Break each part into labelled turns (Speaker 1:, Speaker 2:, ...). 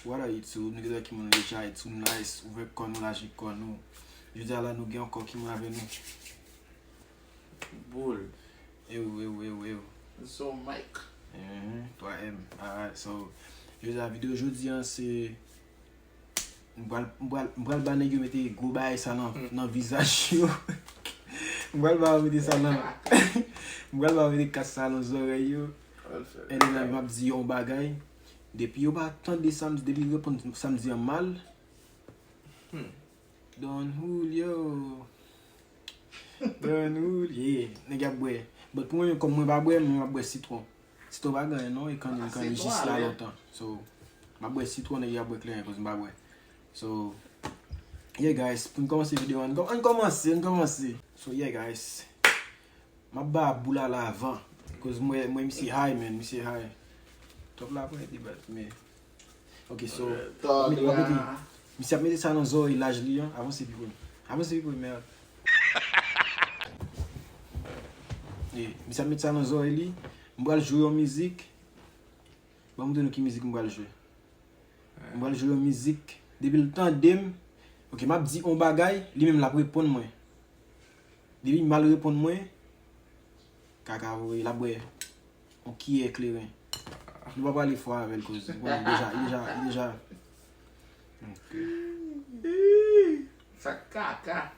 Speaker 1: Voilà, YouTube, nous qui m'ont déjà tout nice, ouvert con nous, logique con nous. Je dis là, nous avons encore qui m'ont avec nous.
Speaker 2: Bull.
Speaker 1: Eu.
Speaker 2: So, Mike.
Speaker 1: Toi, M. Alright, so, je dis la vidéo aujourd'hui, c'est. M'bral ba nèg yo mette gros bail ça dans visage yo. M'bral ba mette ça dans. M'bral ba mette casse ça dans oreilles yo. Et là m'a dit on bagay. Depuis yo ba attendre samedi depuis répondre samedi en mal. Don Julio. Yeah, nèg a boire. Mais pour moi comme moi pas boire, moi boire citron. Citron ba gagner non et quand juste là longtemps. So, m'a boire citron nèg a boire clair parce que m'a boire. So, yeah guys, pour commencer la vidéo, on commence. So, yeah guys, ma barbe boule à l'avant. Parce que moi, je suis high, man, je suis high. Top là pour être mais. Ok, so, je suis mis ça dans les oreilles, l'âge lion, avant c'est plus merde. Je suis mis ça dans les oreilles, je vais jouer en musique. Je vais vous donner quelle musique je vais jouer. Je vais jouer en musique. Depuis le temps dem, ok, m'a dit on bagay, lui même la répondre moi. Depuis mal répondre moi, kaka la boye. On qui est éclairé. Je ne vais pas aller fort avec cause. Bon, déjà. Ok.
Speaker 2: Ça caca.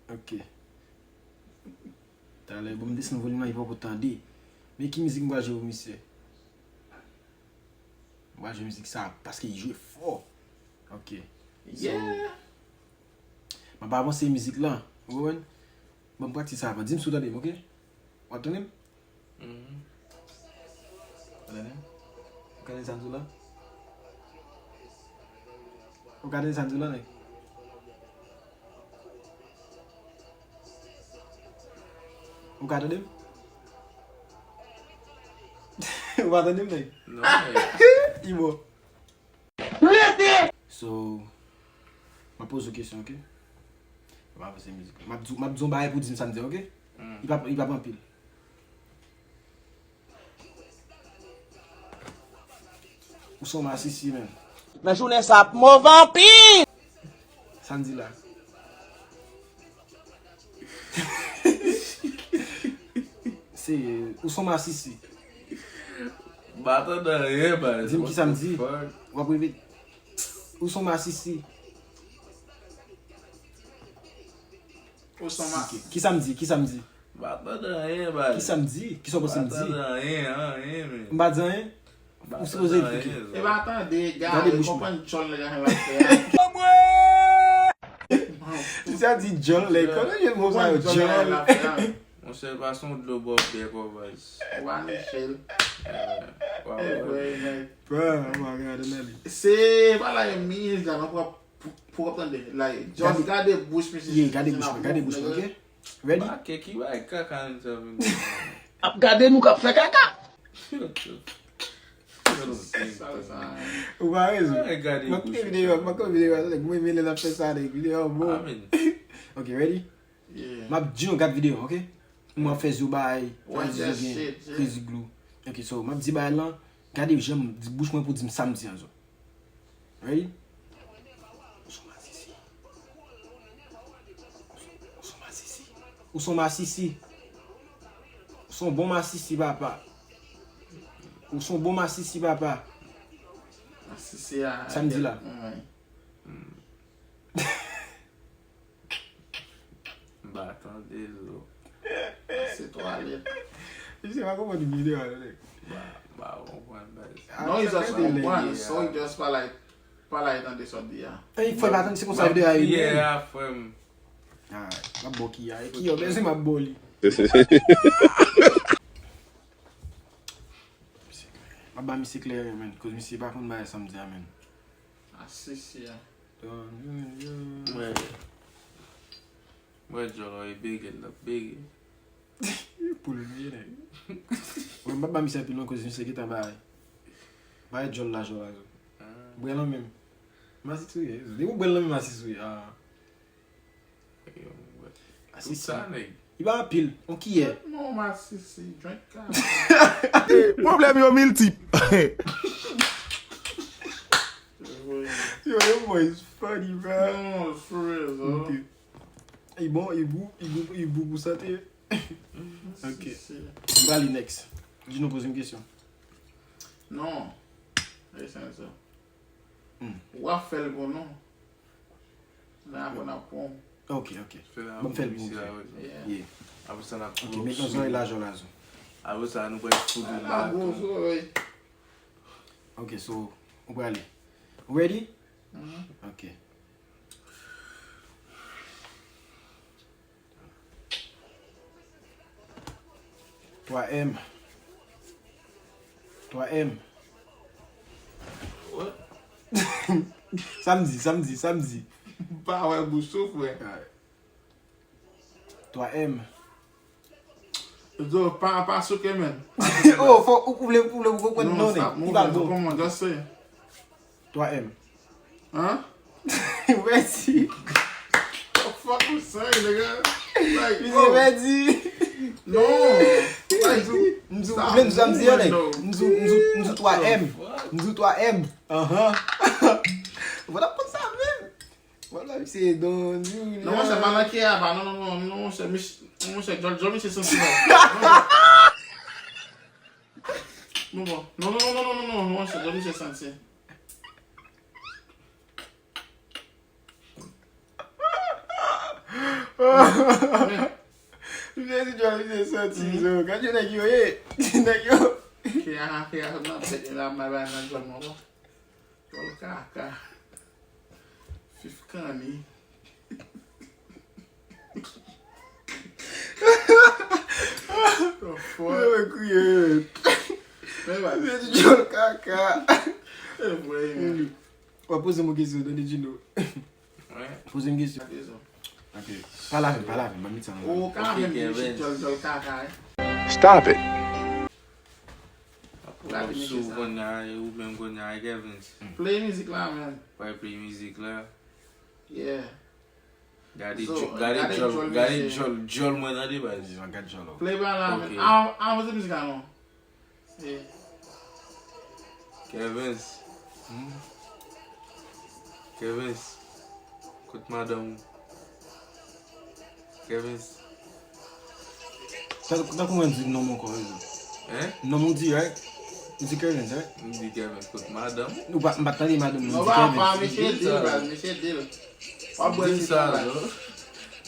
Speaker 1: Ok. T'as l'air bon me descendre volume il va pas t'entendre. Mais qui musique moi jouer monsieur? Moi, je musique ça parce qu'il joue fort. Ok.
Speaker 2: Yeah.
Speaker 1: Je vais avancer la musique là. Vous voyez? Je vais pratiquer ça avant. Dis-moi ce que tu as, ok? Vous attendez? Vous regardez ça là? Vous regardez ça là? Vous regardez? Vous attendez?
Speaker 2: Non.
Speaker 1: Imo. So, je pose une question, ok? Je vais avancer la musique. Je vais dire un bail pour dire ça, ok? Il va pas en pile. Où sont ma sissi, man?
Speaker 3: Mais je ne sais mon vampire!
Speaker 1: Samedi là. C'est. Où sont ma sissi?
Speaker 2: Bata da eba.
Speaker 1: Dis-moi qui samedi. On va vite. Où sont ma sissi?
Speaker 2: Où sont ma?
Speaker 1: Qui samedi?
Speaker 2: Bata da eba.
Speaker 1: Qui samedi? Qui sont pour samedi?
Speaker 2: Bata da men.
Speaker 1: M'a dit rien? Ou se poser le piqué?
Speaker 2: E ba attendre, gars,
Speaker 1: Regardez
Speaker 2: il
Speaker 1: bouche
Speaker 2: comprend John le gars va faire.
Speaker 1: Tu sais, dit John, là, comment il y a le mot ça, John?
Speaker 2: Mon seul façon de l'eau bob de covers. One Michel.
Speaker 1: Bro, on va regarder Nelly.
Speaker 2: C'est voilà une mise là pour attendre là. John garde bouche monsieur.
Speaker 1: Yeah, gardez bouche, ok? Ready?
Speaker 2: Ba qui va caca en
Speaker 3: Regardez nous qui fait caca!
Speaker 1: Ou va raison.
Speaker 2: Regardez
Speaker 1: Ma vidéo, moi, il a fait ça, des vidéos, bon.
Speaker 2: Amen.
Speaker 1: Ok, ready?
Speaker 2: Yeah.
Speaker 1: Ma dis on regarde vidéo, ok? Moi fais du bail,
Speaker 2: Ouais,
Speaker 1: fais
Speaker 2: shit, yeah.
Speaker 1: crazy glue. Ok, so ma dis bail là, regardez j'aime bouche moi pour dire samedi en zo. Ready? Où sont ma sissi? Où sont bon ma sissi papa? Où sont bon ma sissi papa?
Speaker 2: C'est
Speaker 1: Samedi là.
Speaker 2: Bah attendez c'est toi allez.
Speaker 1: Je sais pas comment tu vidéo là.
Speaker 2: Bah on voit
Speaker 1: Non,
Speaker 2: ils ont
Speaker 1: fait
Speaker 2: one, so il just pas like dans des sortes d'IA.
Speaker 1: Il faut pas attendre c'est comme ça vidéo aí.
Speaker 2: Yeah, from
Speaker 1: Ah, ma boki aí. Qui est c'est ma boli. Ma ba mi c'est clair man, cause mi c'est pas contre ba samedi man.
Speaker 2: Ah si.
Speaker 1: Ouais.
Speaker 2: Ouais, Jolo est big.
Speaker 1: Pour le bien. Ouais, ma ba mi c'est pilon cause mi c'est qui ta ba. Ba Jolo la Jolo. Buen lo même. Ma si tu é. Digo buen lo même ma si tu. Ah.
Speaker 2: Assistant.
Speaker 1: Il va en pile. On qui est?
Speaker 2: Non, ma sissy, drink caca.
Speaker 4: Problem yo multiple.
Speaker 1: Yo, your boy is funny, bro.
Speaker 2: No, it's for real, bro.
Speaker 1: Ok. Il bon, il bout pour ça, t'es. Ok. On va aller next. Dis-nous poser une question.
Speaker 2: Non. Aí, ça. Ou a fait le bon nom. Là, on a pom.
Speaker 1: Ok. Bon, fais le bon. Yeah. Ok, maintenant, ça est l'argent là. Ok, so, on va aller. Ready? Ok. Toi M.
Speaker 2: What?
Speaker 1: Samedi.
Speaker 2: Pas ouais, boussou, frère.
Speaker 1: Toi M.
Speaker 2: Zo, pas sûr que même.
Speaker 1: Oh, faut ouvrir pour le gros
Speaker 2: Non, ça,
Speaker 1: il va bon.
Speaker 2: comment je sais.
Speaker 1: Toi M.
Speaker 2: Hein?
Speaker 1: Merci.
Speaker 2: The fuck you saying, nigga? Like,
Speaker 1: Il
Speaker 2: oh,
Speaker 1: m'a dit.
Speaker 2: no. Like,
Speaker 1: Nous
Speaker 2: stop
Speaker 1: sommes
Speaker 2: moving,
Speaker 1: dire
Speaker 2: though.
Speaker 1: nous toi M. Nous toi M. Voilà pour ça même. Voilà, c'est dans nous.
Speaker 2: Non, c'est pas qui a, bah non, c'est John Michel Santi. Non, c'est John Michel Santi.
Speaker 1: Je dis John Michel Santi. Quand tu n'as yo.
Speaker 2: Qui a peut-être la ma John Momo. John Kaka. Fifkani. The fuck?
Speaker 1: Je dis John Kaka.
Speaker 2: Ouais.
Speaker 1: On va poser une question, donnez Gino. Poser une question. Ok. Pas la vie, mamie ça.
Speaker 2: Oh, quand même, John Kaka.
Speaker 4: Stop it.
Speaker 2: Play music là, man.
Speaker 5: Play music là.
Speaker 2: Yeah.
Speaker 5: Gade
Speaker 2: So,
Speaker 5: jol mwen nan de baz.
Speaker 1: Regarde John là.
Speaker 2: Play by là,
Speaker 5: Okay.
Speaker 2: man. Ah, você music là, non? Yeah.
Speaker 5: Kevins. Kout madame. Kevins.
Speaker 1: T'as comment dire non mon corps? Non mon dit, right? Tu dis Kevin, right?
Speaker 5: Mdi Kevins kout madame.
Speaker 1: Nous pas attendre madame.
Speaker 2: Non, pas, monsieur Dill. Pas boire
Speaker 5: Mdi sa lo.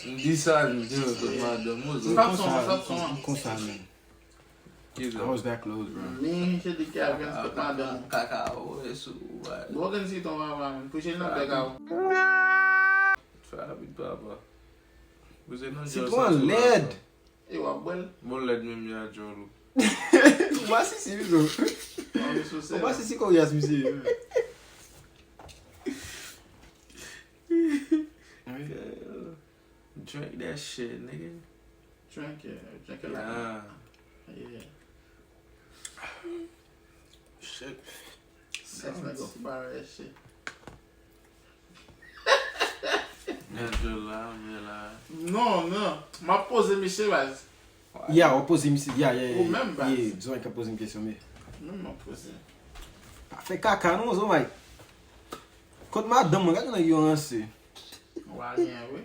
Speaker 5: Mdi sa mdi kout madame.
Speaker 2: Stop song.
Speaker 1: Comme ça même. I was that close, bro.
Speaker 2: Me, monsieur Dill, Kevin, kout madame.
Speaker 5: Kakao, eso.
Speaker 2: Vou organizar então, man. Puxa ele na pega.
Speaker 5: Fabi baba. Você não
Speaker 1: C'est toi un LED.
Speaker 2: Eu abuelo.
Speaker 5: Bon led mèm ya jolo.
Speaker 1: Moi si c'est bizarre. Moi si c'est qu'on y a ce musée.
Speaker 5: Drink that shit, nigga.
Speaker 2: Drink it
Speaker 5: Yeah.
Speaker 2: Yeah.
Speaker 1: Shit.
Speaker 2: Let's not go bar that shit.
Speaker 5: Angela.
Speaker 2: Non. Ma pose Michel, mas.
Speaker 1: Yeah, on pose une question. Yeah.
Speaker 2: Ou même base.
Speaker 1: Yeah, disons qu'il a posé une question, mais.
Speaker 2: Même ma pose.
Speaker 1: Pas fait caca, non, ça, mec. Quand madame, regarde, on a eu un C.
Speaker 2: On va rien, oui.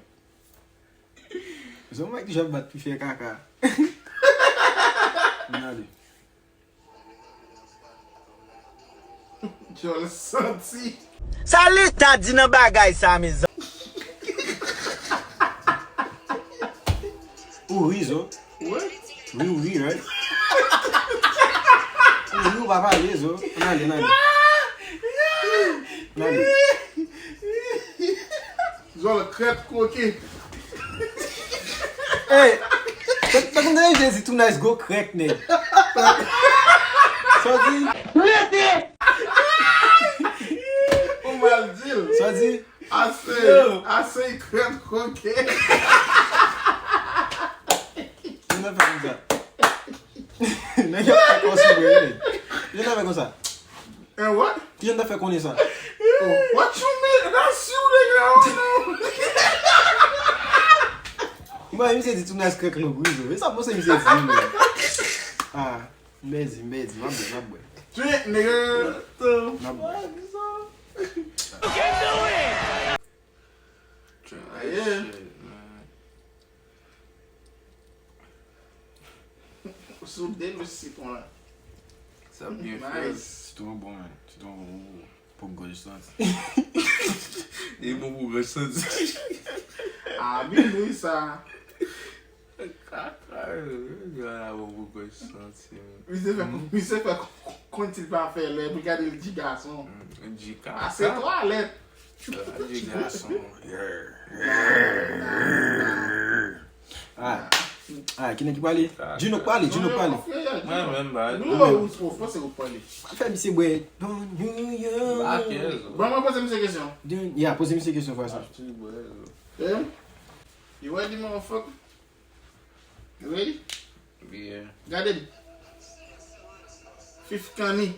Speaker 1: Ça, mec, déjà battu puis faire caca. Allez.
Speaker 2: Je le senti.
Speaker 3: Sa lista di nan bagay sa mi zan.
Speaker 1: Oui, ça.
Speaker 2: What?
Speaker 1: Oui, right? Oui, on va parler, ça. Allez.
Speaker 2: Je le crêpe coquet.
Speaker 1: Hey! T'as comme d'ailleurs, j'ai dit tout nice, go crack, nèg. Ça dit?
Speaker 2: On va le dire.
Speaker 1: Ça dit?
Speaker 2: Assez crêpe coquet.
Speaker 1: On a fait comme ça. Nèg a fait comme ça, nèg. Il a fait comme ça.
Speaker 2: And what?
Speaker 1: Qui en a fait connaître ça?
Speaker 2: Oh, what you mean? That's you, nigga. I don't know.
Speaker 1: Mwen mi se di tou nas krek nou gwizo. E sa mwen se mi se di nou. Ah, mbezi, mabwe.
Speaker 2: Drink, nigga.
Speaker 1: Mabwe.
Speaker 2: Yeah. So David citron là.
Speaker 5: Ça bien
Speaker 2: Nice.
Speaker 5: fait.
Speaker 1: Citron bon, man. Citron bon. Pou goje santi.
Speaker 5: Et mon pour ressentir.
Speaker 2: Ah, bien oui ça.
Speaker 5: Voilà, mon pour ressentir.
Speaker 2: Il s'est fait quand il va faire les brigades le petit garçon. Ah, c'est toi, l'aide.
Speaker 5: Du garçon.
Speaker 1: Ah, qui n'est qui parle? Juno parle.
Speaker 5: Moi même bah.
Speaker 2: Nous, on pense que vous parlez.
Speaker 1: Fais mi se bwe. Don't you
Speaker 5: Ah, qu'est-ce?
Speaker 2: Bon, moi, poser une question.
Speaker 1: Yeah, pose mi se question for ça.
Speaker 2: Yeah? You ready, motherfucker? You ready?
Speaker 5: Yeah.
Speaker 2: Got it. Fifth canny.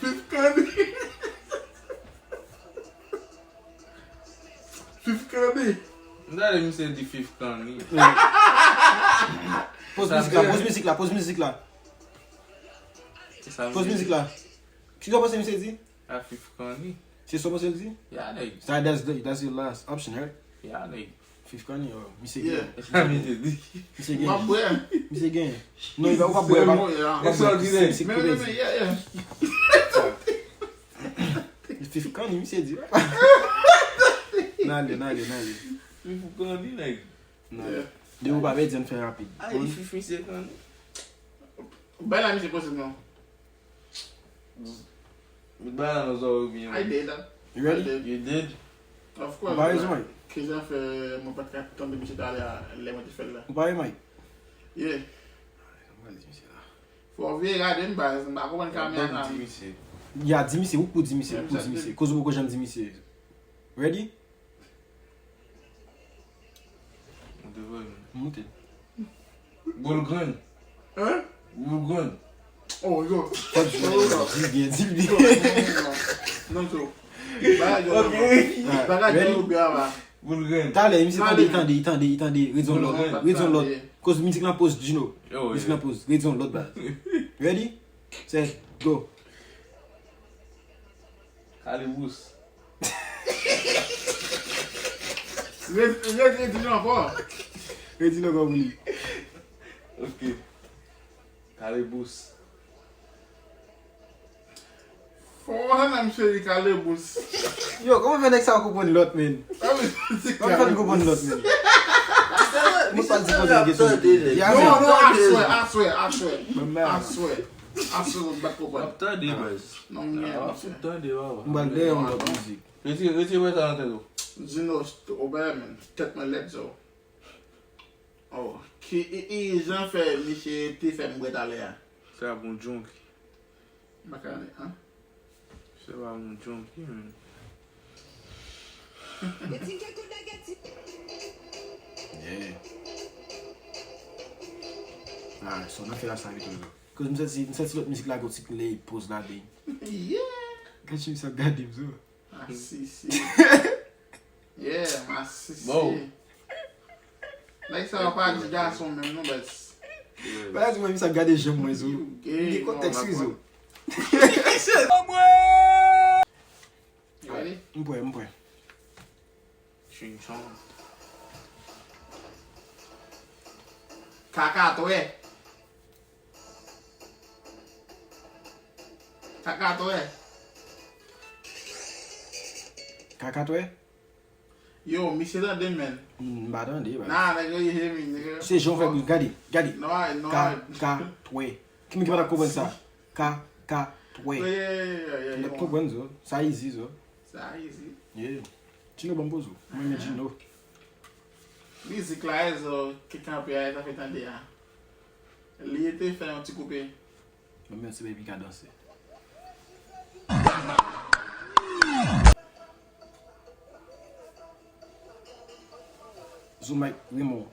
Speaker 2: Fifth canny. Fifth canny.
Speaker 5: Là, il me dit du fifth canny.
Speaker 1: Pose musique là. Pose musique là. Tu dois passer mi se di?
Speaker 5: Ah, fifth canny.
Speaker 1: C'est ça você di?
Speaker 5: Yeah, like.
Speaker 1: That's your last option, right?
Speaker 5: Yeah, like.
Speaker 1: Fifth Kanye or mi se
Speaker 2: Yeah.
Speaker 1: gen.
Speaker 5: Ça me dit.
Speaker 1: Mi se
Speaker 2: My
Speaker 1: gen.
Speaker 2: boy.
Speaker 1: Mi se gen. Non, il va pas boire.
Speaker 5: It's all good.
Speaker 2: Yeah.
Speaker 1: Fifth Kanye, mi se di. Nale.
Speaker 5: Fifth canny, like.
Speaker 1: Nale. De ou pa ve di an fè rapide.
Speaker 5: Ah, il fifth canny.
Speaker 2: Ben la musique possible non.
Speaker 5: Bah, nous avons bien.
Speaker 2: I did that.
Speaker 1: You ready?
Speaker 5: You did?
Speaker 2: Of course.
Speaker 1: Ou pa rezon, Mike?
Speaker 2: Que j'ai fait mon podcast quand de musique d'aller à l'émotion de faire là.
Speaker 1: Ou pa re, Mike?
Speaker 2: Yeah. Faut bien regarder une base, mais comment caméra.
Speaker 1: Ya, di mi se, ou pou di mi se? Koz ou pou jem di mi se? Ready? Moute.
Speaker 5: Boulgon.
Speaker 2: Hein?
Speaker 5: Boulgon.
Speaker 2: Oh, yo.
Speaker 1: Dil bien.
Speaker 2: Non, so. Bagay yo bien là.
Speaker 5: Boulgon.
Speaker 1: Tale, mi se itande, rezon lot. Koz mizik lan pose, Gino. Mizik lan pose, rezon lot baz. Ready? Set, go.
Speaker 5: Calibus.
Speaker 2: Ready encore.
Speaker 1: Ready nou kon mouli.
Speaker 5: Ok. Calibus.
Speaker 2: Faut un monsieur Calebus.
Speaker 1: Yo, koman fè nek sa wakopon lot, men? Koman fè wakopon lot, men? Mwen pa di pose yon gesyon. Ya, men.
Speaker 2: No, I swear. Back up.
Speaker 5: After the bus.
Speaker 2: Non, yeah.
Speaker 5: After the wow.
Speaker 1: Mwen de yon lot müzik.
Speaker 5: Reti wè sa nan te do?
Speaker 2: Zino, obey man. Take my legs out. Oh, ki jan fè misye te fè mwè dalè ya.
Speaker 5: Se a bon jonki.
Speaker 2: Bakane, hein?
Speaker 5: Se a bon jonki, men.
Speaker 1: Yeah. Alright, so nan fè la sa vit ou zo. Koz mwen se ti lot müzik la go tik le pose la dey.
Speaker 2: Yeah.
Speaker 1: Kèch mi sa gade mzo.
Speaker 2: Ah, si. Yeah, mas si.
Speaker 5: Wow.
Speaker 2: Like sa pa di garçon men, non, but...
Speaker 1: Ba la di mwen mi sa gade jem mwen zo.
Speaker 2: gay,
Speaker 1: Di konteks
Speaker 2: non,
Speaker 1: wi zo.
Speaker 2: You ready?
Speaker 1: Mpwe.
Speaker 5: Ching chong.
Speaker 2: Kakatoe.
Speaker 1: Kakatwe?
Speaker 2: Yo, mi se dan den men.
Speaker 1: Mba dan de, ba.
Speaker 2: Nah, nigga, you hear me, nigga.
Speaker 1: Se jon fè gou, gade.
Speaker 2: No.
Speaker 1: Kakatwe. Ki mi ki pata koubon sa? Kakatwe.
Speaker 2: Yeah.
Speaker 1: Le koubon zo. Sa easy zo.
Speaker 2: Sa easy.
Speaker 1: Yeah. Chino bon bozo. Mwen me Gino.
Speaker 2: Music la e zo, ki kampi a e ta fè tan de ya. Li ete fè yon ti koupe.
Speaker 1: Mwen men se baby ka danse. Zo Mike Raymond.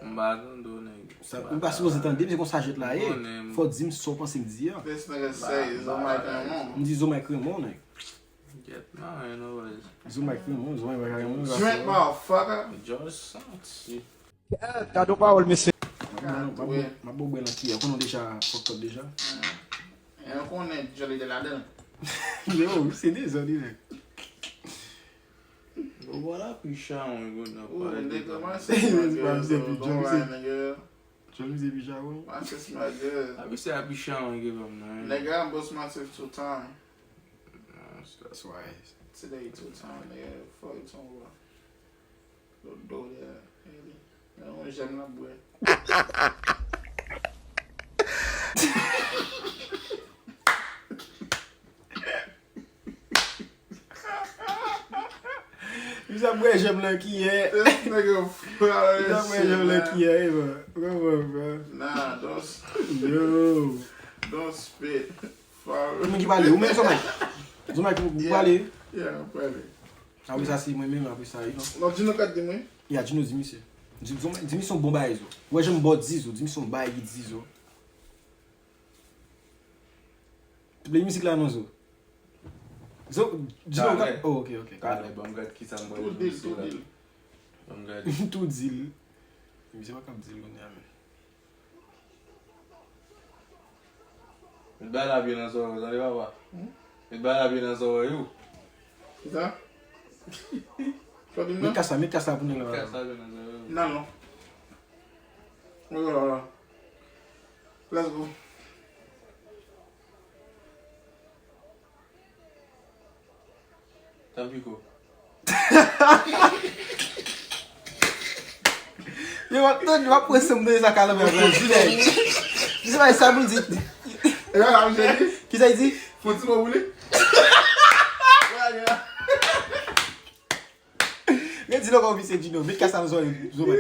Speaker 5: Mbadan do nèg.
Speaker 1: Ou pas supposé tendre, mais qu'on s'achète là, faut dire ce qu'on pense me dire.
Speaker 2: This nigga say Zomai Cremon.
Speaker 1: Me dit Zomai Cremon, né?
Speaker 5: Get man, you know what it is.
Speaker 1: Zomai Cremon, Zomai Cremon.
Speaker 2: Drink, motherfucker.
Speaker 5: Just sense.
Speaker 3: Cadeau parole, monsieur.
Speaker 1: Ma boue là qui est, on déjà fucked up déjà.
Speaker 2: Et on connaît Jolly de la donne.
Speaker 1: Yo, c'est des années.
Speaker 5: Voilà, puis chat, on est good.
Speaker 2: Ooh, nigga, my
Speaker 1: Hey,
Speaker 2: sis
Speaker 1: man,
Speaker 2: my
Speaker 1: I'm
Speaker 2: girl,
Speaker 1: saying,
Speaker 2: so
Speaker 1: Johnny
Speaker 2: don't lie,
Speaker 1: said-
Speaker 2: nigga.
Speaker 1: Tu vas nous évicher, ouais?
Speaker 2: My sis my girl.
Speaker 5: I be say I be chat, on give him, man.
Speaker 2: Nigga, I bust my tip 2 times.
Speaker 1: That's why.
Speaker 2: Today 2 times, nigga. Fuck you talking about. Go do that. Eu j'aime la boue.
Speaker 1: Vous savez, j'aime le qui est.
Speaker 2: This nigga fuck out
Speaker 1: Vous
Speaker 2: of
Speaker 1: savez,
Speaker 2: shit,
Speaker 1: j'aime le
Speaker 2: man.
Speaker 1: qui est, bro. Come on, bro.
Speaker 2: Nah,
Speaker 1: Yo.
Speaker 2: don't spit. Fuck.
Speaker 1: Comment qui parle? Ou même Zomai? Zomai, vous parlez?
Speaker 2: Yeah, probably.
Speaker 1: Après ça, c'est moi-même, après ça, you know.
Speaker 2: Non, dis-nous qu'à dire, moi.
Speaker 1: Ya, dis-nous, dis-moi, monsieur. Dis-moi son bon bail, zo. Ouais, j'aime bon dis, dis-moi son bail, il dit, zo. Tu play musique là, non, zo? Zo, dis-nous,
Speaker 5: Carré.
Speaker 1: oh, ok.
Speaker 5: Carré, bon, gars, qui ça me
Speaker 2: Tout deal, tout deal.
Speaker 5: Bon, gars.
Speaker 1: Tout deal. Mais c'est pas comme deal, on est à
Speaker 5: Il va la bien dans son, vous allez voir. Il va la bien dans son, you.
Speaker 2: C'est ça? Toi, dis-moi.
Speaker 1: mais casse ça pour nous là.
Speaker 5: Qu'est-ce que ça bien dans son, you?
Speaker 2: Non, non. Oh là là. Let's go.
Speaker 5: T'as vu quoi?
Speaker 1: Eu va pôr esse mundo nessa cara mesmo. Você vai saber me dizer.
Speaker 2: Et là, j'ai dit,
Speaker 1: Que ça dit?
Speaker 2: faut-tu me rouler? Ouais, gars.
Speaker 1: Me dis logo você de novo. Me caça nos olhos, Zoma.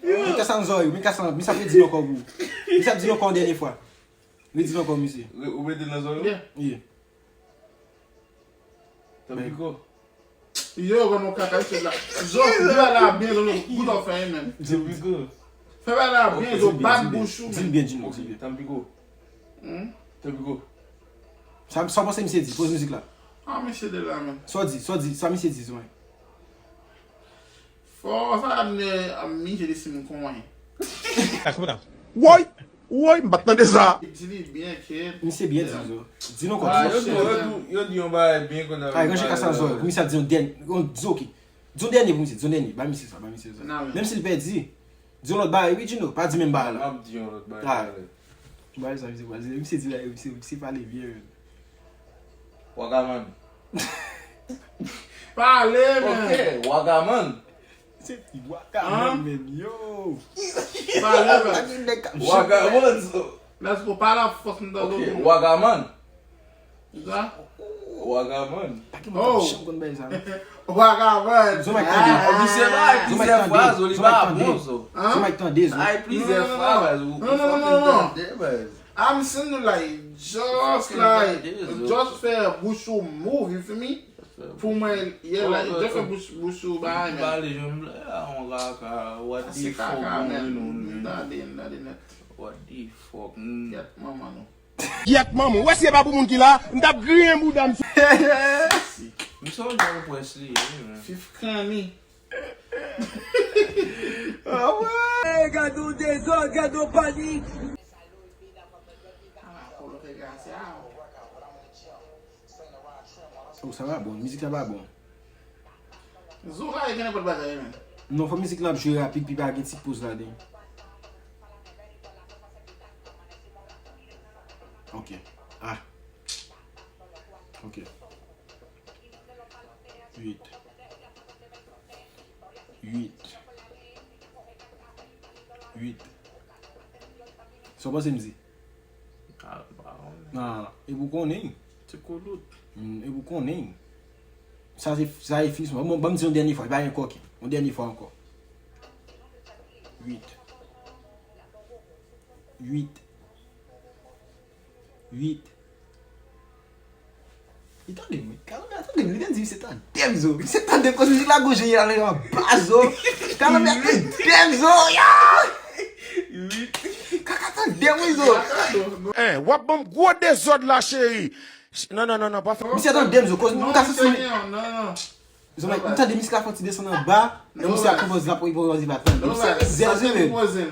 Speaker 1: Me caça nos olhos, me caça, me sabe de logo vous. Me sabe de logo dernière fois. Me dis logo monsieur.
Speaker 5: Ou mettez dans son, you?
Speaker 2: Bien.
Speaker 1: Yeah.
Speaker 5: T'as vu quoi?
Speaker 2: Yo, quand on caca, c'est là. Zo, dis là bien, le bout d'en faire, man.
Speaker 5: T'as vu quoi?
Speaker 2: Fais là bien,
Speaker 5: Ok,
Speaker 2: zo,
Speaker 1: dis
Speaker 2: bad
Speaker 1: bien,
Speaker 2: bouchou,
Speaker 1: dis
Speaker 2: man.
Speaker 1: bien, dis-nous.
Speaker 5: Ok, t'as vu quoi? T'as vu quoi?
Speaker 1: Ça pense monsieur dit, pose musique là.
Speaker 2: Ah, mais c'est de là, man.
Speaker 1: Soit dit, ça monsieur dit, Zoma.
Speaker 2: Faut ça amener à mí, j'ai dit, mon con,
Speaker 4: Woy, m'attendais ça.
Speaker 2: Dis-lui bien, kid.
Speaker 1: Monsieur bien dit, Zo. Dis-nous quoi.
Speaker 5: Ah, yo di yon ba bien qu'on a.
Speaker 1: Ah, quand j'ai cassé nos olhos, monsieur dit un dernier, dis OK. Dis un dernier pour monsieur, dis un dernier. Pas monsieur ça, pas monsieur ça.
Speaker 2: Non, mais-
Speaker 1: Même s'il perd dit, dis un autre bail, oui, dis-nous, pas dit même bail là.
Speaker 5: Map di yon lot ba.
Speaker 1: Ah. Bail ça, monsieur dit là, monsieur parler bien.
Speaker 5: Wagaman.
Speaker 2: Parlez, man.
Speaker 5: Ok, Wagaman.
Speaker 1: C'est Wagaman, man, yo.
Speaker 2: Parlez, man.
Speaker 5: Wagaman. So.
Speaker 2: Let's go, parle à force de l'autre.
Speaker 5: Ok, Wagaman.
Speaker 2: Ça?
Speaker 5: Wagaman.
Speaker 2: Oh. Wagaman.
Speaker 1: Zoma
Speaker 5: Ou se ba,
Speaker 1: Zoma
Speaker 5: plusieurs
Speaker 1: tande,
Speaker 5: fois, ou li
Speaker 1: Zoma
Speaker 5: ba
Speaker 1: tande.
Speaker 5: bon so.
Speaker 1: Zoma tande, zo.
Speaker 5: Ay, plusieurs
Speaker 2: Non,
Speaker 5: fois,
Speaker 2: non,
Speaker 5: ou
Speaker 2: non, non, non, non.
Speaker 5: non.
Speaker 2: I'm saying like just
Speaker 5: Fucking
Speaker 2: like
Speaker 5: ideas,
Speaker 2: just for Bushu move, you feel me? For my yeah, like
Speaker 5: Oh,
Speaker 2: just for
Speaker 5: oh.
Speaker 2: Bushu behind
Speaker 5: Ba
Speaker 2: me.
Speaker 5: le jom la, on ka, what the
Speaker 2: C'est
Speaker 5: fuck,
Speaker 2: caca,
Speaker 5: man.
Speaker 2: man. That didn't net.
Speaker 5: What the fuck,
Speaker 2: Get mama no.
Speaker 4: Yek maman, wè se ba pou moun ki la, m'tap griyen bou dam.
Speaker 5: Mi so jom pou esli, man.
Speaker 2: Fifth canny.
Speaker 3: Gado desordem, gado panique.
Speaker 1: Oh, ça va bon, musique ça va bon.
Speaker 2: Zola, you can't put back there, man.
Speaker 1: Non, faut musique là, je jouer rapide, puis pas une petite pause là dedans. Ok. Ah. Ok. 8. 8. Ça va, c'est me dire.
Speaker 5: Ah, ba,
Speaker 1: Ah, et vous connaissez.
Speaker 5: c'est cool.
Speaker 1: Et vous connaissez. Ça c'est fini. Bon, me dire une dernière fois, pas encore. Une dernière fois encore. 8. 8. Il t'en est, mais attends. Li den di, se tan dem zo. Se tan dem kos müzik la goje yal yon bas zo. Kan an dem zo, ya! Kaka tan dem wè zo.
Speaker 4: Wap bom gwo desod la chéri. Non, pas fait.
Speaker 1: Misye tan dem zo, kos nou ka se sou.
Speaker 2: Non.
Speaker 1: Zo mwen, mwen tan de misye la foti deson an ba, e misye a kompoz la pou yi pou wazi batan.
Speaker 2: Sa te di wozen.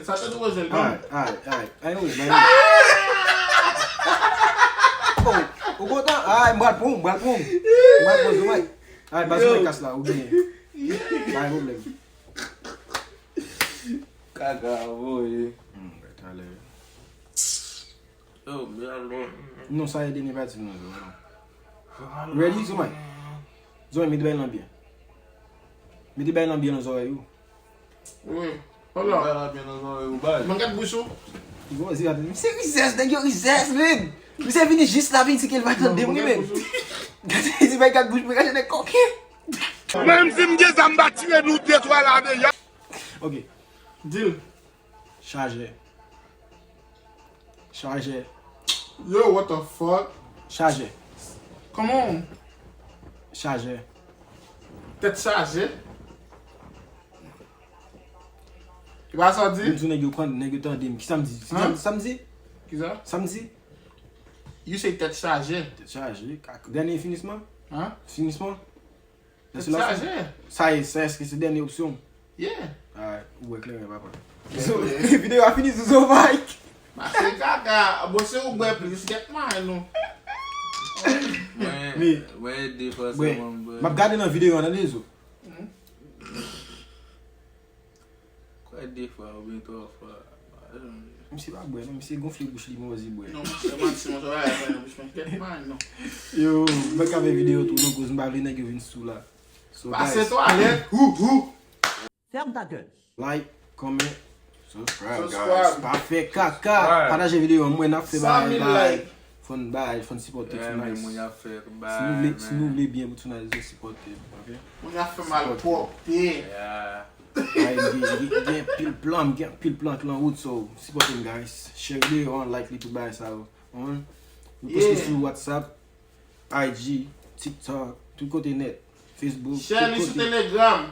Speaker 1: Ay nou, o gotan, ay mbal poum, zo mwen. Ay, bas mwen kas la, ou genye. Ay, problem.
Speaker 5: Kaka, boy.
Speaker 1: Ale.
Speaker 5: Oh, merde.
Speaker 1: Non, sa yede negatif nan zo. Ready, zo mwen? Zo mwen, mi di bay lan biye. Mi di bay lan biye nan zo yo.
Speaker 2: Oui. Hola.
Speaker 5: Mwen
Speaker 2: kat bouchou.
Speaker 1: Misye rizes, den yo rizes, men. Misye vini jist la vin si ke l vatan dem men. Gade, si bay kat bouch, mwen kache ne koke.
Speaker 4: Même si m'ge zamba tire nous deux trois là déjà.
Speaker 1: Ok.
Speaker 2: Deal.
Speaker 1: Charge.
Speaker 2: Yo, what the fuck?
Speaker 1: Charge.
Speaker 2: Come on.
Speaker 1: Charge.
Speaker 2: Tête chargée. Tu vas sortir?
Speaker 1: Mwen tou negyo kwan, negyo tan dem. Ki samdi? Samdi?
Speaker 2: Qui ça?
Speaker 1: Samdi?
Speaker 2: You say tête chargée.
Speaker 1: Charge. Dernier finissement?
Speaker 2: Hein?
Speaker 1: Finissement?
Speaker 2: Tête chargée.
Speaker 1: Sa eske se denye opsyon?
Speaker 2: Yeah.
Speaker 1: Ou ekler yon papa. So, video a fini sou zo Mike.
Speaker 2: Ma se kaka, bosse ou bwe please get mine nou.
Speaker 5: Mwen de fwa
Speaker 1: Bwe,
Speaker 5: seman bwe.
Speaker 1: map gade nan video yon ane zo.
Speaker 5: Kwa de fwa ou ben to fwa.
Speaker 1: Msi ba bwe, msi gonfle bouch li mwazi bwe.
Speaker 2: Non, man si mwen a fwa yon bouch get mine nou.
Speaker 1: Yo, mwen kave video tou nou goz mba vle negyo vin sou la. So
Speaker 2: Passe
Speaker 1: guys,
Speaker 2: toilette.
Speaker 3: Ferme ta gueule.
Speaker 1: like, comment, subscribe guys.
Speaker 2: Subscribe.
Speaker 1: Parfait, kaka.
Speaker 5: Ouais.
Speaker 1: Partage video mwen nap fe
Speaker 2: 100,000 like.
Speaker 1: Fon supporte
Speaker 5: Yeah,
Speaker 1: tou
Speaker 5: men
Speaker 1: nice.
Speaker 5: mwen ya fe.
Speaker 1: Si nou vle bien pou tou nice, zo supporte. Ok?
Speaker 2: Mwen a fè mal popé.
Speaker 5: Yeah.
Speaker 1: Gen pil plan ki lan wout, so support them guys. Share video on, like li tout bay sa ou. We post
Speaker 2: Yeah.
Speaker 1: sou WhatsApp, IG, TikTok, tout kote net, Facebook,
Speaker 2: Share li
Speaker 1: tout
Speaker 2: sou
Speaker 1: kote.
Speaker 2: Telegram.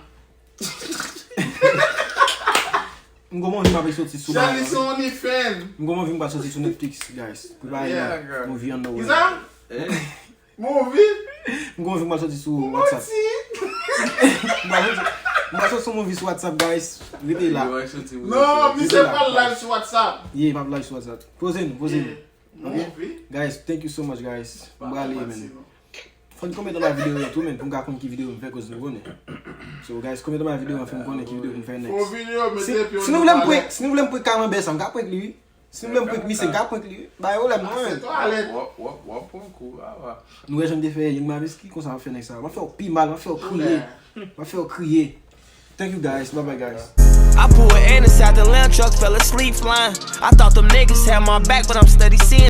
Speaker 1: Mgon vi mba soti sou
Speaker 2: Share li sou OnlyFans.
Speaker 1: Mgon vi mba soti sou Netflix guys. Pou bay
Speaker 2: Yeah,
Speaker 5: girl.
Speaker 1: movie on the way.
Speaker 2: Kisa?
Speaker 5: Eh?
Speaker 2: Movie?
Speaker 1: Mgon vi mba soti sou WhatsApp. Mba soti sou movie sou WhatsApp guys. Vite la.
Speaker 2: Non, mi se pa live sou WhatsApp.
Speaker 1: Yeah, mba live sou WhatsApp. Pose nou.
Speaker 2: Movie?
Speaker 1: Guys, thank you so much guys. Mba ale men.
Speaker 2: non.
Speaker 1: Fon komen dan la video yon tou men pou mga kon ki video yon fè koz nou konen. So guys, komen dan la video yon fè mkonen ki video yon fè
Speaker 2: Fon
Speaker 1: next.
Speaker 2: video me
Speaker 1: Si
Speaker 2: depi
Speaker 1: nou vle mpwek kaman besan, mga pwek li. Si nou vle mpwek misye, mga pwek li. Baye ou lem nou
Speaker 2: Passe
Speaker 1: men.
Speaker 2: toilette.
Speaker 5: Wap pon kou, awa.
Speaker 1: Nou rejem de fè yon mabiski kon sa wap fè next sa. Wap fè ou pi mal, wap fè ou kriye. Wap fè ou kriye. Thank you guys, bye bye guys.
Speaker 6: I pulled in inside the lamb truck, fell asleep flying. I thought them niggas had my back, but I'm steady seeing.